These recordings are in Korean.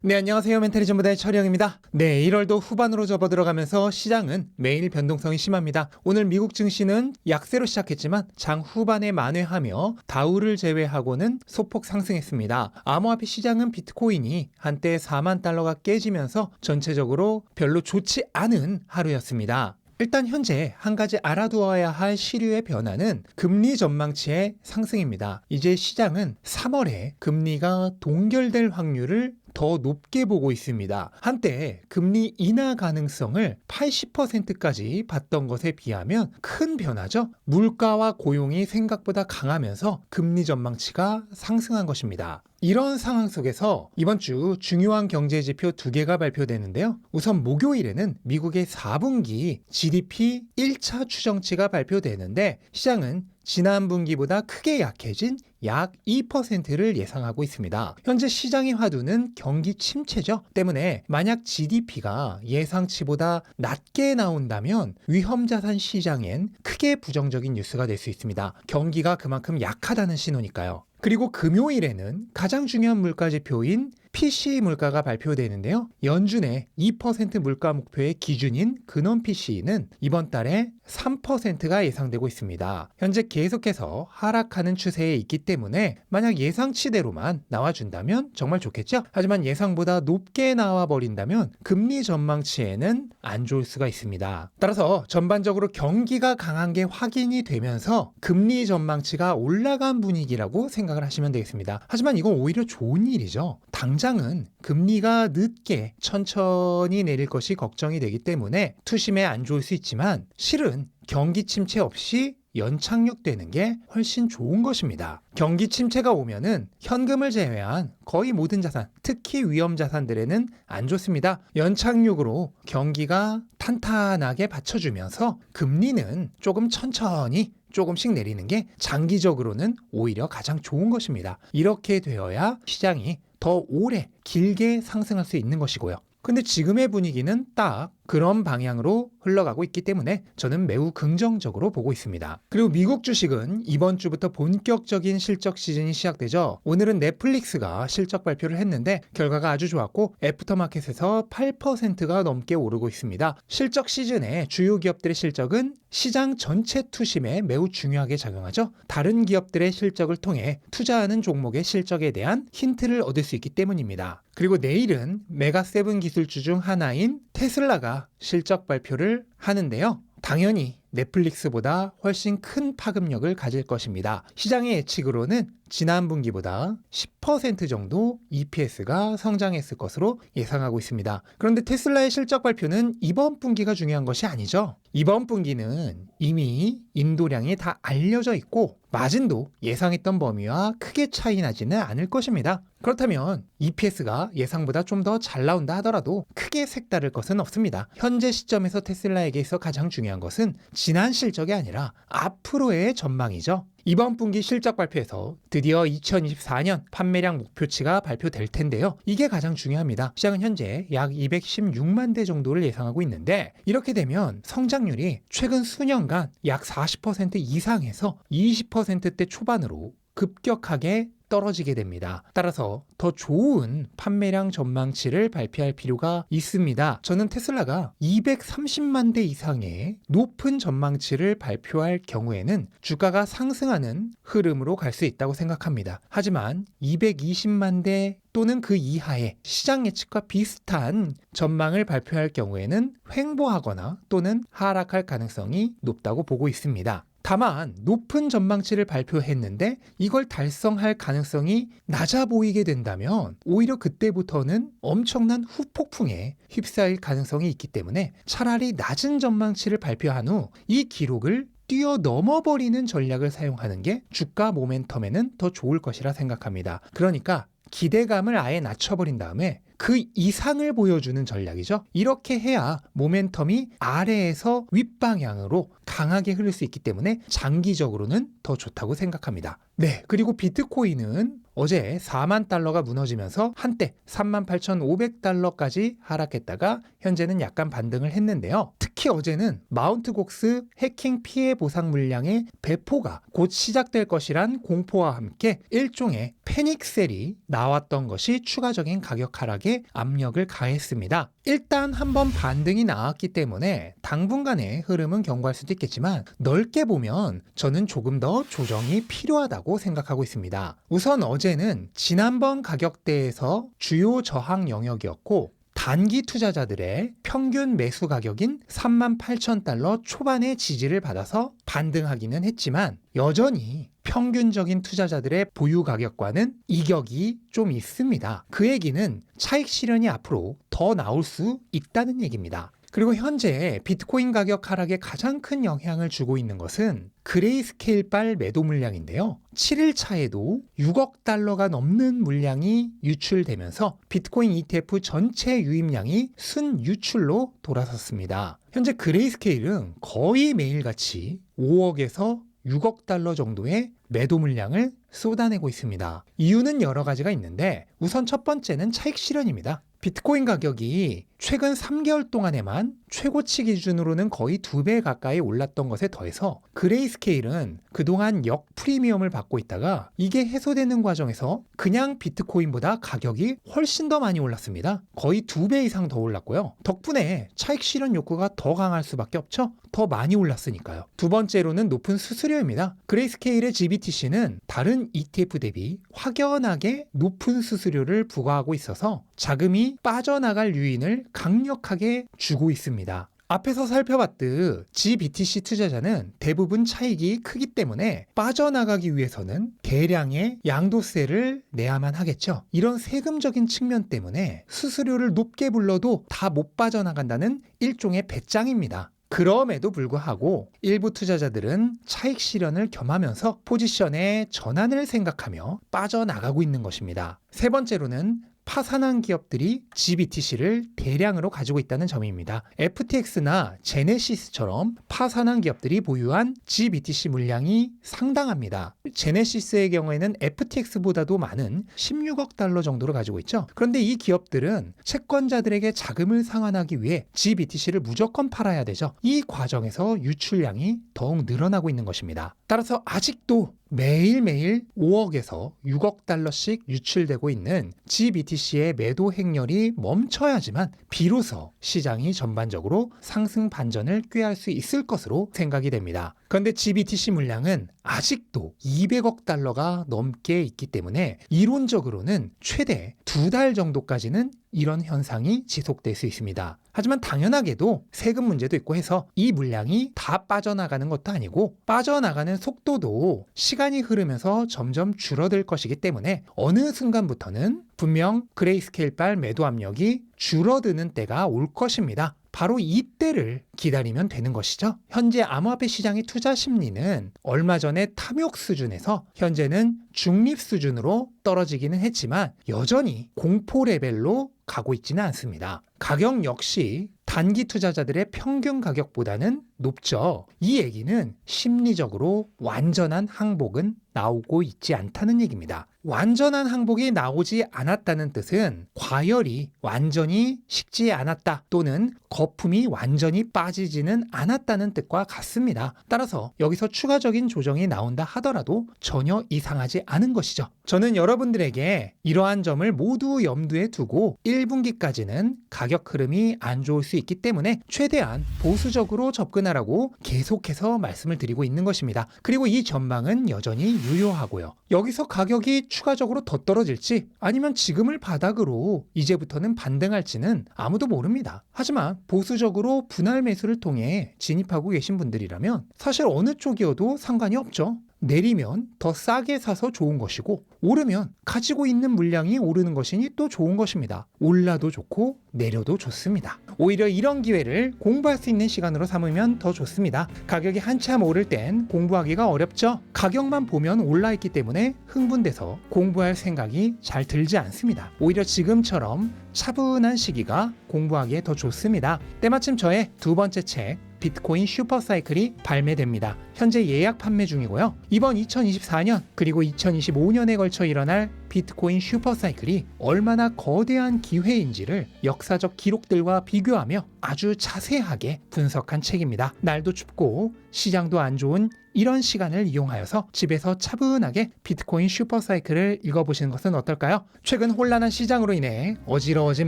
네, 안녕하세요. 멘탈이 전부다의 철영입니다. 네, 1월도 후반으로 접어들어가면서 시장은 매일 변동성이 심합니다. 오늘 미국 증시는 약세로 시작했지만 장 후반에 만회하며 다우를 제외하고는 소폭 상승했습니다. 암호화폐 시장은 비트코인이 한때 4만 달러가 깨지면서 전체적으로 별로 좋지 않은 하루였습니다. 일단 현재 한 가지 알아두어야 할 시류의 변화는 금리 전망치의 상승입니다. 이제 시장은 3월에 금리가 동결될 확률을 더 높게 보고 있습니다. 한때 금리 인하 가능성을 80%까지 봤던 것에 비하면 큰 변화죠. 물가와 고용이 생각보다 강하면서 금리 전망치가 상승한 것입니다. 이런 상황 속에서 이번 주 중요한 경제 지표 2개가 발표되는데요. 우선 목요일에는 미국의 4분기 GDP 1차 추정치가 발표되는데 시장은 지난 분기보다 크게 약해진 약 2%를 예상하고 있습니다. 현재 시장의 화두는 경기 침체죠. 때문에 만약 GDP가 예상치보다 낮게 나온다면 위험자산 시장엔 크게 부정적인 뉴스가 될 수 있습니다. 경기가 그만큼 약하다는 신호니까요. 그리고 금요일에는 가장 중요한 물가지표인 PCE 물가가 발표되는데요. 연준의 2% 물가 목표의 기준인 근원 PCE는 이번 달에 3%가 예상되고 있습니다. 현재 계속해서 하락하는 추세에 있기 때문에 만약 예상치대로만 나와준다면 정말 좋겠죠? 하지만 예상보다 높게 나와버린다면 금리 전망치에는 안 좋을 수가 있습니다. 따라서 전반적으로 경기가 강한 게 확인이 되면서 금리 전망치가 올라간 분위기라고 생각을 하시면 되겠습니다. 하지만 이건 오히려 좋은 일이죠. 당장은 금리가 늦게 천천히 내릴 것이 걱정이 되기 때문에 투심에 안 좋을 수 있지만 실은 경기 침체 없이 연착륙되는 게 훨씬 좋은 것입니다. 경기 침체가 오면은 현금을 제외한 거의 모든 자산, 특히 위험 자산들에는 안 좋습니다. 연착륙으로 경기가 탄탄하게 받쳐주면서 금리는 조금 천천히 조금씩 내리는 게 장기적으로는 오히려 가장 좋은 것입니다. 이렇게 되어야 시장이 더 오래 길게 상승할 수 있는 것이고요. 근데 지금의 분위기는 딱 그런 방향으로 흘러가고 있기 때문에 저는 매우 긍정적으로 보고 있습니다. 그리고 미국 주식은 이번 주부터 본격적인 실적 시즌이 시작되죠. 오늘은 넷플릭스가 실적 발표를 했는데 결과가 아주 좋았고 애프터마켓에서 8%가 넘게 오르고 있습니다. 실적 시즌에 주요 기업들의 실적은 시장 전체 투심에 매우 중요하게 작용하죠. 다른 기업들의 실적을 통해 투자하는 종목의 실적에 대한 힌트를 얻을 수 있기 때문입니다. 그리고 내일은 메가7 기술주 중 하나인 테슬라가 실적 발표를 하는데요. 당연히 넷플릭스보다 훨씬 큰 파급력을 가질 것입니다. 시장의 예측으로는 지난 분기보다 10% 정도 EPS가 성장했을 것으로 예상하고 있습니다. 그런데 테슬라의 실적 발표는 이번 분기가 중요한 것이 아니죠. 이번 분기는 이미 인도량이 다 알려져 있고 마진도 예상했던 범위와 크게 차이 나지는 않을 것입니다. 그렇다면 EPS가 예상보다 좀 더 잘 나온다 하더라도 크게 색다를 것은 없습니다. 현재 시점에서 테슬라에게서 가장 중요한 것은 지난 실적이 아니라 앞으로의 전망이죠. 이번 분기 실적 발표에서 드디어 2024년 판매량 목표치가 발표될 텐데요. 이게 가장 중요합니다. 시장은 현재 약 216만 대 정도를 예상하고 있는데 이렇게 되면 성장률이 최근 수년간 약 40% 이상에서 20%대 초반으로 급격하게 떨어지게 됩니다. 따라서 더 좋은 판매량 전망치를 발표할 필요가 있습니다. 저는 테슬라가 230만 대 이상의 높은 전망치를 발표할 경우에는 주가가 상승하는 흐름으로 갈 수 있다고 생각합니다. 하지만 220만 대 또는 그 이하의 시장 예측과 비슷한 전망을 발표할 경우에는 횡보하거나 또는 하락할 가능성이 높다고 보고 있습니다. 다만 높은 전망치를 발표했는데 이걸 달성할 가능성이 낮아 보이게 된다면 오히려 그때부터는 엄청난 후폭풍에 휩싸일 가능성이 있기 때문에 차라리 낮은 전망치를 발표한 후 이 기록을 뛰어넘어버리는 전략을 사용하는 게 주가 모멘텀에는 더 좋을 것이라 생각합니다. 그러니까 기대감을 아예 낮춰버린 다음에 그 이상을 보여주는 전략이죠. 이렇게 해야 모멘텀이 아래에서 윗방향으로 강하게 흐를 수 있기 때문에 장기적으로는 더 좋다고 생각합니다. 네, 그리고 비트코인은 어제 4만 달러가 무너지면서 한때 38,500달러까지 하락했다가 현재는 약간 반등을 했는데요. 특히 어제는 마운트 곡스 해킹 피해 보상 물량의 배포가 곧 시작될 것이란 공포와 함께 일종의 패닉셀이 나왔던 것이 추가적인 가격 하락에 압력을 가했습니다. 일단 한번 반등이 나왔기 때문에 당분간의 흐름은 견고할 수도 있겠지만 넓게 보면 저는 조금 더 조정이 필요하다고 생각하고 있습니다. 우선 어제는 지난번 가격대에서 주요 저항 영역이었고 단기 투자자들의 평균 매수 가격인 38,000달러 초반의 지지를 받아서 반등하기는 했지만 여전히 평균적인 투자자들의 보유 가격과는 이격이 좀 있습니다. 그 얘기는 차익 실현이 앞으로 더 나올 수 있다는 얘기입니다. 그리고 현재 비트코인 가격 하락에 가장 큰 영향을 주고 있는 것은 그레이스케일발 매도 물량인데요. 7일 차에도 6억 달러가 넘는 물량이 유출되면서 비트코인 ETF 전체 유입량이 순유출로 돌아섰습니다. 현재 그레이스케일은 거의 매일같이 5억에서 6억 달러 정도의 매도 물량을 쏟아내고 있습니다. 이유는 여러 가지가 있는데 우선 첫 번째는 차익 실현입니다. 비트코인 가격이 최근 3개월 동안에만 최고치 기준으로는 거의 2배 가까이 올랐던 것에 더해서 그레이스케일은 그동안 역 프리미엄을 받고 있다가 이게 해소되는 과정에서 그냥 비트코인보다 가격이 훨씬 더 많이 올랐습니다. 거의 2배 이상 더 올랐고요. 덕분에 차익 실현 욕구가 더 강할 수밖에 없죠. 더 많이 올랐으니까요. 두 번째로는 높은 수수료입니다. 그레이스케일의 GBTC는 다른 ETF 대비 확연하게 높은 수수료를 부과하고 있어서 자금이 빠져나갈 요인을 강력하게 주고 있습니다. 앞에서 살펴봤듯 GBTC 투자자는 대부분 차익이 크기 때문에 빠져나가기 위해서는 대량의 양도세를 내야만 하겠죠. 이런 세금적인 측면 때문에 수수료를 높게 불러도 다 못 빠져나간다는 일종의 배짱입니다. 그럼에도 불구하고 일부 투자자들은 차익 실현을 겸하면서 포지션의 전환을 생각하며 빠져나가고 있는 것입니다. 세 번째로는 파산한 기업들이 GBTC를 대량으로 가지고 있다는 점입니다. FTX나 제네시스처럼 파산한 기업들이 보유한 GBTC 물량이 상당합니다. 제네시스의 경우에는 FTX보다도 많은 16억 달러 정도를 가지고 있죠. 그런데 이 기업들은 채권자들에게 자금을 상환하기 위해 GBTC를 무조건 팔아야 되죠. 이 과정에서 유출량이 더욱 늘어나고 있는 것입니다. 따라서 아직도 매일매일 5억에서 6억 달러씩 유출되고 있는 GBTC의 매도 행렬이 멈춰야지만 비로소 시장이 전반적으로 상승 반전을 꾀할 수 있을 것으로 생각이 됩니다. 그런데 GBTC 물량은 아직도 200억 달러가 넘게 있기 때문에 이론적으로는 최대 2달 정도까지는 이런 현상이 지속될 수 있습니다. 하지만 당연하게도 세금 문제도 있고 해서 이 물량이 다 빠져나가는 것도 아니고 빠져나가는 속도도 시간이 흐르면서 점점 줄어들 것이기 때문에 어느 순간부터는 분명 그레이스케일발 매도 압력이 줄어드는 때가 올 것입니다. 바로 이때를 기다리면 되는 것이죠. 현재 암호화폐 시장의 투자 심리는 얼마 전에 탐욕 수준에서 현재는 중립 수준으로 떨어지기는 했지만 여전히 공포 레벨로 가고 있지는 않습니다. 가격 역시 단기 투자자들의 평균 가격보다는 높죠. 이 얘기는 심리적으로 완전한 항복은 나오고 있지 않다는 얘기입니다. 완전한 항복이 나오지 않았다는 뜻은 과열이 완전히 식지 않았다 또는 거품이 완전히 빠지지는 않았다는 뜻과 같습니다. 따라서 여기서 추가적인 조정이 나온다 하더라도 전혀 이상하지 않은 것이죠. 저는 여러분들에게 이러한 점을 모두 염두에 두고 1분기까지는 가격 흐름이 안 좋을 수 있기 때문에 최대한 보수적으로 접근하라고 계속해서 말씀을 드리고 있는 것입니다. 그리고 이 전망은 여전히 유효하고요. 여기서 가격이 추가적으로 더 떨어질지 아니면 지금을 바닥으로 이제부터는 반등할지는 아무도 모릅니다. 하지만 보수적으로 분할 매수를 통해 진입하고 계신 분들이라면 사실 어느 쪽이어도 상관이 없죠. 내리면 더 싸게 사서 좋은 것이고 오르면 가지고 있는 물량이 오르는 것이니 또 좋은 것입니다. 올라도 좋고 내려도 좋습니다. 오히려 이런 기회를 공부할 수 있는 시간으로 삼으면 더 좋습니다. 가격이 한참 오를 땐 공부하기가 어렵죠. 가격만 보면 올라있기 때문에 흥분돼서 공부할 생각이 잘 들지 않습니다. 오히려 지금처럼 차분한 시기가 공부하기에 더 좋습니다. 때마침 저의 두 번째 책 비트코인 슈퍼사이클이 발매됩니다. 현재 예약 판매 중이고요. 이번 2024년 그리고 2025년에 걸쳐 일어날 비트코인 슈퍼사이클이 얼마나 거대한 기회인지를 역사적 기록들과 비교하며 아주 자세하게 분석한 책입니다. 날도 춥고 시장도 안 좋은 이런 시간을 이용하여서 집에서 차분하게 비트코인 슈퍼사이클을 읽어보시는 것은 어떨까요? 최근 혼란한 시장으로 인해 어지러워진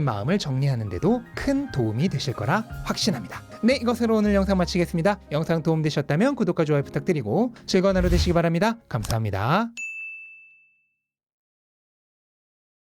마음을 정리하는 데도 큰 도움이 되실 거라 확신합니다. 네, 이것으로 오늘 영상 마치겠습니다. 영상 도움되셨다면 구독과 좋아요 부탁드리고 즐거운 하루 되시기 바랍니다. 감사합니다.